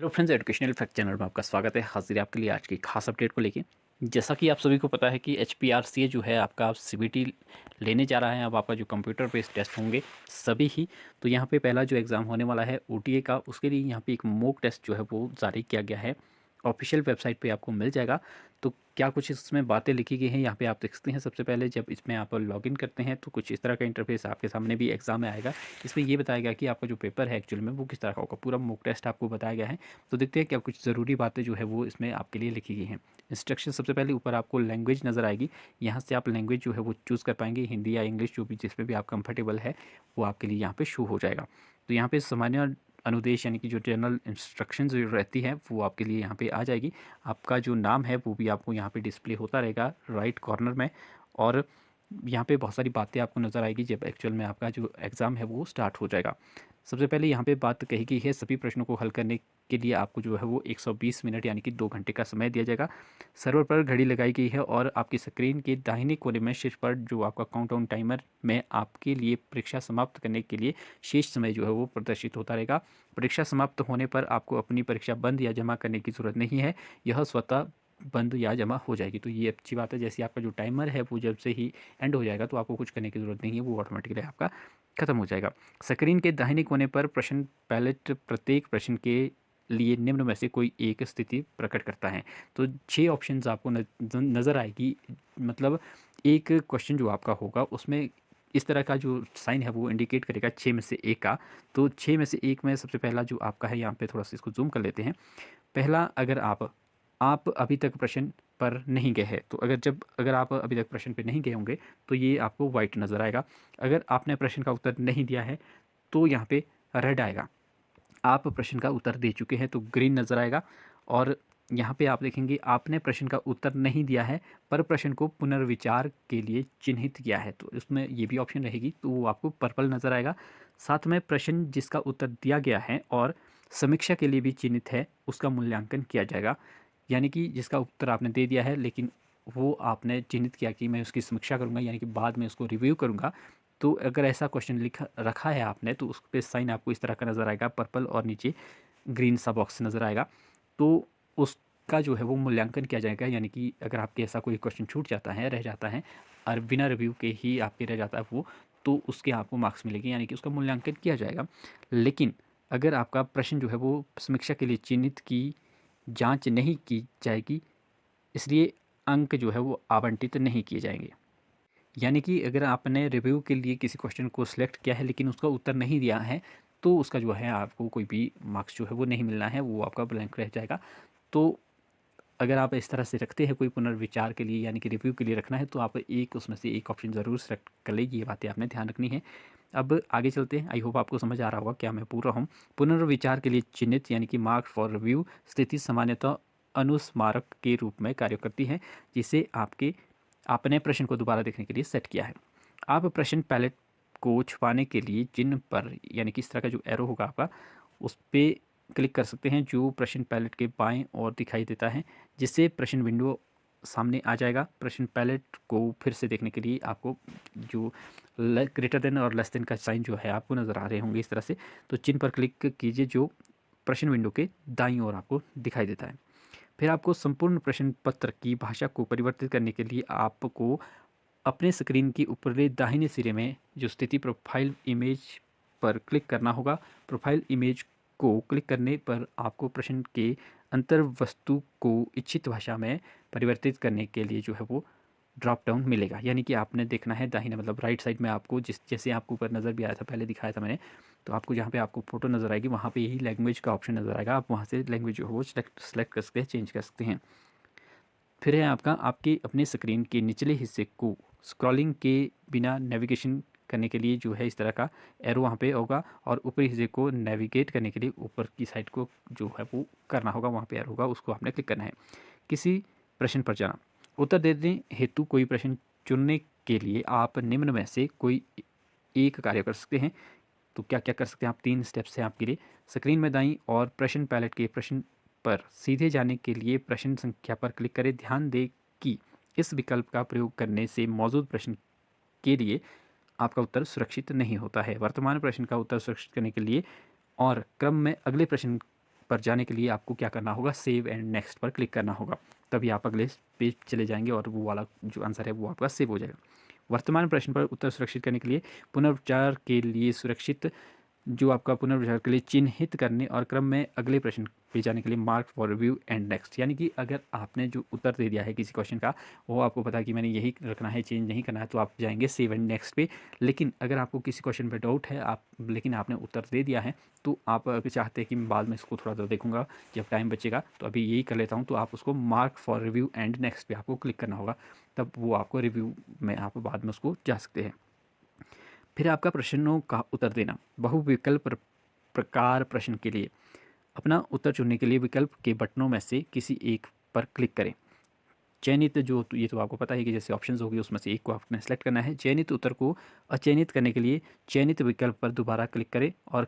Hello friends, educational fact channel में आपका स्वागत है। हाजिर है आपके लिए आज की खास अपडेट को लेके। जैसा कि आप सभी को पता है कि एचपीआरसीए जो है आपका सीबीटी लेने जा रहा है। अब आपका जो कंप्यूटर बेस्ड टेस्ट होंगे सभी ही, तो यहाँ पे पहला जो एग्ज़ाम होने वाला है ओटीए का, उसके लिए यहाँ पे एक मॉक टेस्ट जो है वो जारी किया गया है। ऑफिशियल वेबसाइट पे आपको मिल जाएगा। तो क्या कुछ इसमें बातें लिखी गई हैं यहाँ पे आप देख सकते हैं। सबसे पहले जब इसमें आप लॉगिन करते हैं तो कुछ इस तरह का इंटरफेस आपके सामने भी एग्जाम में आएगा। इसमें ये बताया गया कि आपका जो पेपर है एक्चुअल में वो किस तरह का होगा। पूरा मॉक टेस्ट आपको बताया गया है। तो देखते हैं क्या कुछ ज़रूरी बातें जो है वो इसमें आपके लिए लिखी गई हैं। इंस्ट्रक्शन सबसे पहले ऊपर आपको लैंग्वेज नज़र आएगी। यहाँ से आप लैंग्वेज जो है वो चूज़ कर पाएंगे, हिंदी या इंग्लिश जो भी जिसमें भी आप कंफर्टेबल है वो आपके लिए यहाँ पे शो हो जाएगा। तो यहाँ पे सामान्य अनुदेश यानी कि जो जनरल इंस्ट्रक्शन जो रहती है वो आपके लिए यहाँ पे आ जाएगी। आपका जो नाम है वो भी आपको यहाँ पे डिस्प्ले होता रहेगा राइट कॉर्नर में। और यहाँ पे बहुत सारी बातें आपको नज़र आएगी जब एक्चुअल में आपका जो एग्ज़ाम है वो स्टार्ट हो जाएगा। सबसे पहले यहाँ पे बात कही गई है, सभी प्रश्नों को हल करने के लिए आपको जो है वो 120 मिनट यानी कि 2 घंटे का समय दिया जाएगा। सर्वर पर घड़ी लगाई गई है और आपकी स्क्रीन के दाहिने कोने में शीर्ष पर जो आपका काउंटडाउन टाइमर में आपके लिए परीक्षा समाप्त करने के लिए शेष समय जो है वो प्रदर्शित होता रहेगा। परीक्षा समाप्त होने पर आपको अपनी परीक्षा बंद या जमा करने की ज़रूरत नहीं है, यह स्वतः बंद या जमा हो जाएगी। तो ये अच्छी बात है। जैसे आपका जो टाइमर है वो जब से ही एंड हो जाएगा तो आपको कुछ करने की ज़रूरत नहीं है, वो ऑटोमेटिकली आपका खत्म हो जाएगा। स्क्रीन के दाहिने कोने पर प्रश्न पैलेट प्रत्येक प्रश्न के लिए निम्न में से कोई एक स्थिति प्रकट करता है। तो 6 ऑप्शंस आपको नज़र आएगी। मतलब एक क्वेश्चन जो आपका होगा उसमें इस तरह का जो साइन है वो इंडिकेट करेगा 6 में से एक का। तो 6 में से एक में सबसे पहला जो आपका है, यहाँ पे थोड़ा सा इसको जूम कर लेते हैं। पहला, अगर आप अभी तक प्रश्न पर नहीं गए हैं, तो अगर आप अभी तक प्रश्न पे नहीं गए होंगे तो ये आपको वाइट नज़र आएगा। अगर आपने प्रश्न का उत्तर नहीं दिया है तो यहाँ पे रेड आएगा। आप प्रश्न का उत्तर दे चुके हैं तो ग्रीन नज़र आएगा। और यहाँ पे आप देखेंगे आपने प्रश्न का उत्तर नहीं दिया है पर प्रश्न को पुनर्विचार के लिए चिन्हित किया है, तो इसमें ये भी ऑप्शन रहेगी, तो वो आपको पर्पल नज़र आएगा। साथ में प्रश्न जिसका उत्तर दिया गया है और समीक्षा के लिए भी चिन्हित है उसका मूल्यांकन किया जाएगा। यानी कि जिसका उत्तर आपने दे दिया है लेकिन वो आपने चिन्हित किया कि मैं उसकी समीक्षा करूँगा, यानी कि बाद में उसको रिव्यू करूँगा। तो अगर ऐसा क्वेश्चन लिखा रखा है आपने तो उस पे साइन आपको इस तरह का नज़र आएगा पर्पल, और नीचे ग्रीन सा बॉक्स नज़र आएगा। तो उसका जो है वो मूल्यांकन किया जाएगा। यानी कि अगर आपके ऐसा कोई क्वेश्चन छूट जाता है, रह जाता है और बिना रिव्यू के ही आपके रह जाता है वो, तो उसके आपको मार्क्स मिलेंगे, यानी कि उसका मूल्यांकन किया जाएगा। लेकिन अगर आपका प्रश्न जो है वो समीक्षा के लिए चिन्हित की जांच नहीं की जाएगी, इसलिए अंक जो है वो आवंटित नहीं किए जाएंगे। यानी कि अगर आपने रिव्यू के लिए किसी क्वेश्चन को सिलेक्ट किया है लेकिन उसका उत्तर नहीं दिया है तो उसका जो है आपको कोई भी मार्क्स जो है वो नहीं मिलना है, वो आपका ब्लैंक रह जाएगा। तो अगर आप इस तरह से रखते हैं कोई पुनर्विचार के लिए यानी कि रिव्यू के लिए रखना है तो आप एक उसमें से एक ऑप्शन ज़रूर सेलेक्ट कर लेगी। ये बातें आपने ध्यान रखनी है। अब आगे चलते हैं। आई होप आपको समझ आ रहा होगा क्या मैं पूछ रहा हूँ। पुनर्विचार के लिए चिन्हित यानी कि मार्क फॉर रिव्यू स्थिति सामान्यतः अनुस्मारक के रूप में कार्य करती है, जिसे आपने प्रश्न को दोबारा देखने के लिए सेट किया है। आप प्रश्न पैलेट को छुपाने के लिए चिन्ह पर यानी कि इस तरह का जो एरो होगा आपका उस पर क्लिक कर सकते हैं जो प्रश्न पैलेट के बाएं ओर दिखाई देता है, जिससे प्रश्न विंडो सामने आ जाएगा। प्रश्न पैलेट को फिर से देखने के लिए आपको जो ग्रेटर देन और लेस देन का साइन जो है आपको नज़र आ रहे होंगे इस तरह से, तो चिन्ह पर क्लिक कीजिए जो प्रश्न विंडो के दाईं ओर आपको दिखाई देता है। फिर आपको संपूर्ण प्रश्न पत्र की भाषा को परिवर्तित करने के लिए आपको अपने स्क्रीन की ऊपरी दाहिने सिरे में जो स्थिति प्रोफाइल इमेज पर क्लिक करना होगा। प्रोफाइल इमेज को क्लिक करने पर आपको प्रश्न के अंतर वस्तु को इच्छित भाषा में परिवर्तित करने के लिए जो है वो ड्रॉप डाउन मिलेगा। यानी कि आपने देखना है दाहिने मतलब राइट साइड में आपको जैसे आपको ऊपर नज़र भी आया था, पहले दिखाया था मैंने, तो आपको जहाँ पे आपको फ़ोटो नज़र आएगी वहाँ पे यही लैंग्वेज का ऑप्शन नज़र आएगा। आप वहाँ से लैंग्वेज जो है वो सेलेक्ट कर सकते हैं, चेंज कर सकते हैं। फिर है आपका आपके अपने स्क्रीन के निचले हिस्से को स्क्रॉलिंग के बिना नेविगेशन करने के लिए जो है इस तरह का एरो वहाँ पे होगा, और ऊपरी हिस्से को नेविगेट करने के लिए ऊपर की साइड को जो है वो करना होगा, वहाँ पे एरो होगा उसको आपने क्लिक करना है। किसी प्रश्न पर जाना, उत्तर देने हेतु कोई प्रश्न चुनने के लिए आप निम्न में से कोई एक कार्य कर सकते हैं। तो क्या क्या कर सकते हैं आप, 3 स्टेप्स हैं आपके लिए। स्क्रीन में दाईं और प्रश्न पैलेट के प्रश्न पर सीधे जाने के लिए प्रश्न संख्या पर क्लिक करें। ध्यान दें कि इस विकल्प का प्रयोग करने से मौजूद प्रश्न के लिए आपका उत्तर सुरक्षित नहीं होता है। वर्तमान प्रश्न का उत्तर सुरक्षित करने के लिए और क्रम में अगले प्रश्न पर जाने के लिए आपको क्या करना होगा, सेव एंड नेक्स्ट पर क्लिक करना होगा, तभी आप अगले पेज चले जाएंगे और वो वाला जो आंसर है वो आपका सेव हो जाएगा। वर्तमान प्रश्न पर उत्तर सुरक्षित करने के लिए पुनर्विचार के लिए सुरक्षित जो आपका पुनर्विचार के लिए चिन्हित करने और क्रम में अगले प्रश्न पे जाने के लिए mark for review and next, यानी कि अगर आपने जो उत्तर दे दिया है किसी क्वेश्चन का वो आपको पता है कि मैंने यही रखना है, चेंज नहीं करना है, तो आप जाएंगे सेव एंड नेक्स्ट पे। लेकिन अगर आपको किसी क्वेश्चन पे डाउट है लेकिन आपने उत्तर दे दिया है, तो आप अगर चाहते हैं कि मैं बाद में इसको थोड़ा सा देखूंगा जब टाइम बचेगा, तो अभी यही कर लेता हूँ, तो आप उसको mark for review and next पे आपको क्लिक करना होगा, तब वो आपको रिव्यू में आप बाद में उसको जा सकते हैं। फिर आपका प्रश्नों का उत्तर देना, बहुविकल्प प्रकार प्रश्न के लिए अपना उत्तर चुनने के लिए विकल्प के बटनों में से किसी एक पर क्लिक करें। चयनित जो ये तो आपको पता है कि जैसे ऑप्शंस होगी उसमें से एक को आपने सेलेक्ट करना है। चयनित उत्तर को अचयनित करने के लिए चयनित विकल्प पर दोबारा क्लिक करें और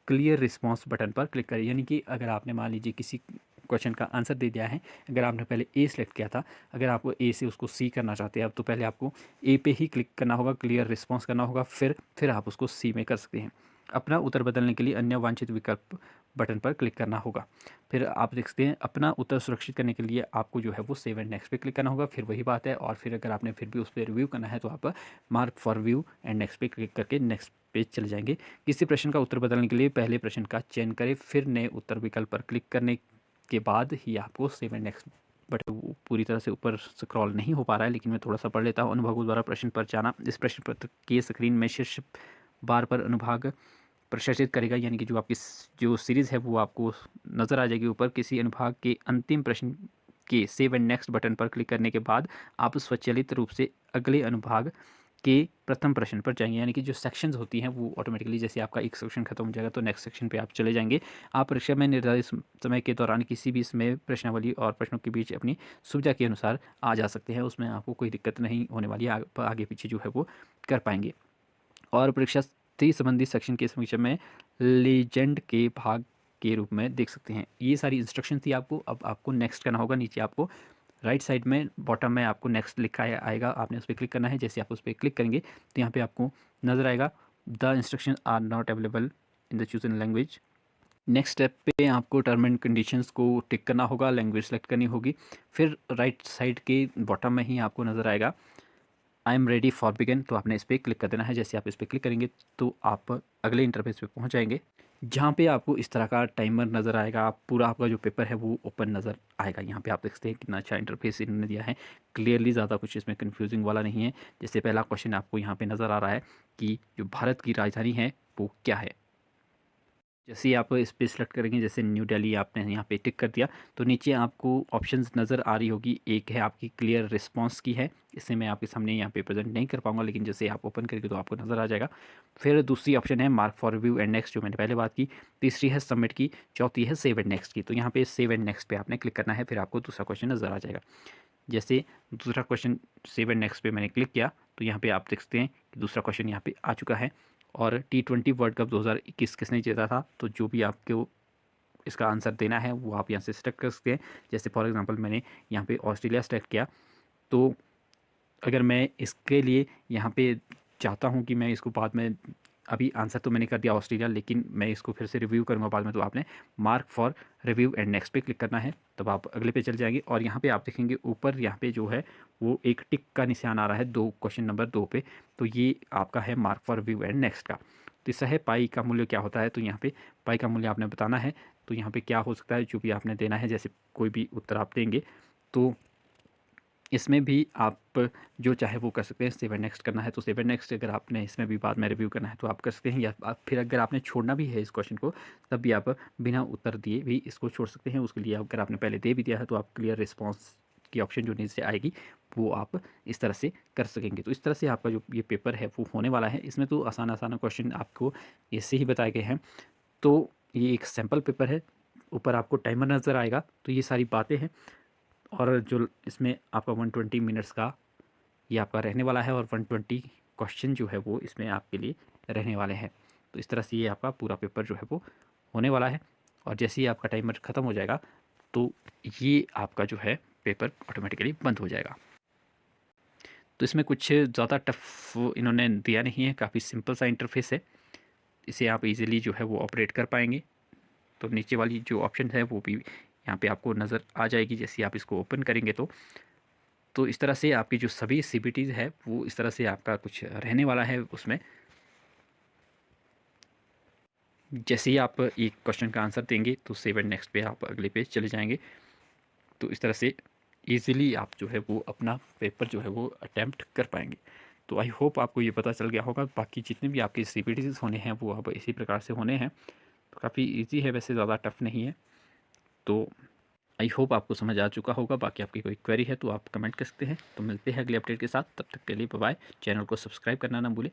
क्लियर रिस्पॉन्स बटन पर क्लिक करें। यानी कि अगर आपने मान लीजिए किसी क्वेश्चन का आंसर दे दिया है, अगर आपने पहले ए सेलेक्ट किया था, अगर आपको ए से उसको सी करना चाहते हैं अब, तो पहले आपको ए पे ही क्लिक करना होगा, क्लियर रिस्पॉन्स करना होगा, फिर आप उसको सी में कर सकते हैं। अपना उत्तर बदलने के लिए अन्य वांछित विकल्प बटन पर क्लिक करना होगा। फिर आप देख सकते हैं अपना उत्तर सुरक्षित करने के लिए आपको जो है वो सेव एंड नेक्स्ट पे क्लिक करना होगा, फिर वही बात है। और फिर अगर आपने फिर भी उस पर रिव्यू करना है तो आप mark for review and next पे क्लिक करके नेक्स्ट पेज चले जाएंगे। किसी प्रश्न का उत्तर बदलने के लिए पहले प्रश्न का चयन करें, फिर नए उत्तर विकल्प पर क्लिक करने के बाद ही आपको सेव एंड नेक्स्ट, बट वो पूरी तरह से ऊपर स्क्रॉल नहीं हो पा रहा है, लेकिन मैं थोड़ा सा पढ़ लेता हूँ। अनुभागों द्वारा प्रश्न पर जाना, इस प्रश्न पत्र की स्क्रीन में शीर्ष बार पर अनुभाग प्रदर्शित करेगा, यानी कि जो आपकी जो सीरीज़ है वो आपको नज़र आ जाएगी ऊपर। किसी अनुभाग के अंतिम प्रश्न के सेव एंड नेक्स्ट बटन पर क्लिक करने के बाद आप स्वचालित रूप से अगले अनुभाग के प्रथम प्रश्न पर जाएंगे, यानी कि जो सेक्शंस होती हैं वो ऑटोमेटिकली, जैसे आपका एक सेक्शन खत्म हो जाएगा तो नेक्स्ट सेक्शन पे आप चले जाएंगे। आप परीक्षा में निर्धारित समय के दौरान किसी भी समय प्रश्नावली और प्रश्नों के बीच अपनी सुविधा के अनुसार आ जा सकते हैं, उसमें आपको कोई दिक्कत नहीं होने वाली है, आगे पीछे जो है वो कर पाएंगे। और परीक्षा संबंधित सेक्शन के समीक्षा में लेजेंड के भाग के रूप में देख सकते हैं। ये सारी इंस्ट्रक्शन थी आपको। अब आपको नेक्स्ट करना होगा। नीचे आपको राइट साइड में बॉटम में आपको नेक्स्ट लिखा आएगा, आपने उस पर क्लिक करना है। जैसे आप उस पर क्लिक करेंगे तो यहाँ पे आपको नज़र आएगा the instruction are not available in the chosen language. Next step पे आपको टर्म एंड कंडीशंस को टिक करना होगा, लैंग्वेज सेलेक्ट करनी होगी। फिर राइट साइड के बॉटम में ही आपको नज़र आएगा I am ready for begin, तो आपने इस पर क्लिक कर देना है। जैसे आप इस पर क्लिक करेंगे तो आप अगले इंटरफेस पे पहुंच जाएंगे, जहां पे आपको इस तरह का टाइमर नज़र आएगा। आप पूरा आपका जो पेपर है वो ओपन नज़र आएगा। यहाँ पे आप देख सकते हैं कितना अच्छा इंटरफेस इन्होंने दिया है, क्लियरली, ज़्यादा कुछ इसमें कन्फ्यूजिंग वाला नहीं है। जैसे पहला क्वेश्चन आपको यहाँ पे नज़र आ रहा है कि जो भारत की राजधानी है वो क्या है। जैसे ही आप इस पे सेलेक्ट करेंगे, जैसे न्यू दिल्ली आपने यहाँ पे टिक कर दिया, तो नीचे आपको ऑप्शंस नज़र आ रही होगी। एक है आपकी क्लियर रिस्पांस की है, इसे मैं आपके सामने यहाँ पे प्रेजेंट नहीं कर पाऊंगा, लेकिन जैसे आप ओपन करेंगे तो आपको नज़र आ जाएगा। फिर दूसरी ऑप्शन है mark for review and next, जो मैंने पहले बात की। तीसरी है सबमिट की। चौथी है सेव एंड नेक्स्ट की। तो यहाँ पे सेव एंड नेक्स्ट पे आपने क्लिक करना है, फिर आपको दूसरा क्वेश्चन नज़र आ जाएगा। जैसे दूसरा क्वेश्चन सेव एंड नेक्स्ट पे मैंने क्लिक किया तो यहाँ पे आप देख सकते हैं कि दूसरा क्वेश्चन यहाँ पे आ चुका है। और T20 वर्ल्ड कप 2021 किसने जीता था, तो जो भी आपको इसका आंसर देना है वो आप यहाँ से सेलेक्ट कर सकते हैं। जैसे फॉर एग्जांपल मैंने यहाँ पे ऑस्ट्रेलिया सेलेक्ट किया, तो अगर मैं इसके लिए यहाँ पे चाहता हूँ कि मैं इसको बाद में, अभी आंसर तो मैंने कर दिया ऑस्ट्रेलिया, लेकिन मैं इसको फिर से रिव्यू करूँगा बाद में, तो आपने mark for review and next पे क्लिक करना है, तब आप अगले पे चल जाएंगे। और यहाँ पे आप देखेंगे ऊपर यहाँ पे जो है वो एक टिक का निशान आ रहा है क्वेश्चन नंबर 2 पे, तो ये आपका है mark for review and next का। तीसरा है पाई का मूल्य क्या होता है, तो यहाँ पे पाई का मूल्य आपने बताना है। तो यहाँ पे क्या हो सकता है, जो भी आपने देना है, जैसे कोई भी उत्तर आप देंगे तो इसमें भी आप जो चाहे वो कर सकते हैं। सेव एंड नेक्स्ट करना है तो सेव एंड नेक्स्ट, अगर आपने इसमें भी बाद में रिव्यू करना है तो आप कर सकते हैं, या आप फिर अगर आपने छोड़ना भी है इस क्वेश्चन को तब भी आप बिना उत्तर दिए भी इसको छोड़ सकते हैं। उसके लिए अगर आपने पहले दे भी दिया है तो आप क्लियर रिस्पॉन्स की ऑप्शन जो नीचे आएगी वो आप इस तरह से कर सकेंगे। तो इस तरह से आपका जो ये पेपर है वो होने वाला है। इसमें तो आसान आसान क्वेश्चन आपको इससे ही बताए गए हैं। तो ये एक सैम्पल पेपर है, ऊपर आपको टाइमर नज़र आएगा, तो ये सारी बातें हैं। और जो इसमें आपका 120 मिनट्स का ये आपका रहने वाला है, और 120 क्वेश्चन जो है वो इसमें आपके लिए रहने वाले हैं। तो इस तरह से ये आपका पूरा पेपर जो है वो होने वाला है। और जैसे ही आपका टाइमर ख़त्म हो जाएगा तो ये आपका जो है पेपर ऑटोमेटिकली बंद हो जाएगा। तो इसमें कुछ ज़्यादा टफ इन्होंने दिया नहीं है, काफ़ी सिंपल सा इंटरफेस है, इसे आप इजीली जो है वो ऑपरेट कर पाएंगे। तो नीचे वाली जो ऑप्शन है वो भी यहाँ पे आपको नज़र आ जाएगी जैसे आप इसको ओपन करेंगे। तो इस तरह से आपकी जो सभी CBTs है वो इस तरह से आपका कुछ रहने वाला है उसमें। जैसे ही आप एक क्वेश्चन का आंसर देंगे तो सेव एंड नेक्स्ट पे आप अगले पेज चले जाएंगे। तो इस तरह से ईज़िली आप जो है वो अपना पेपर जो है वो अटैम्प्ट कर पाएंगे। तो आई होप आपको ये पता चल गया होगा। बाकी जितने भी आपके CBTs होने हैं वो अब इसी प्रकार से होने हैं। तो काफ़ी ईजी है, वैसे ज़्यादा टफ नहीं है। तो आई होप आपको समझ आ चुका होगा। बाकी आपकी कोई क्वेरी है तो आप कमेंट कर सकते हैं। तो मिलते हैं अगले अपडेट के साथ, तब तक के लिए बाय बाय। चैनल को सब्सक्राइब करना ना भूलें।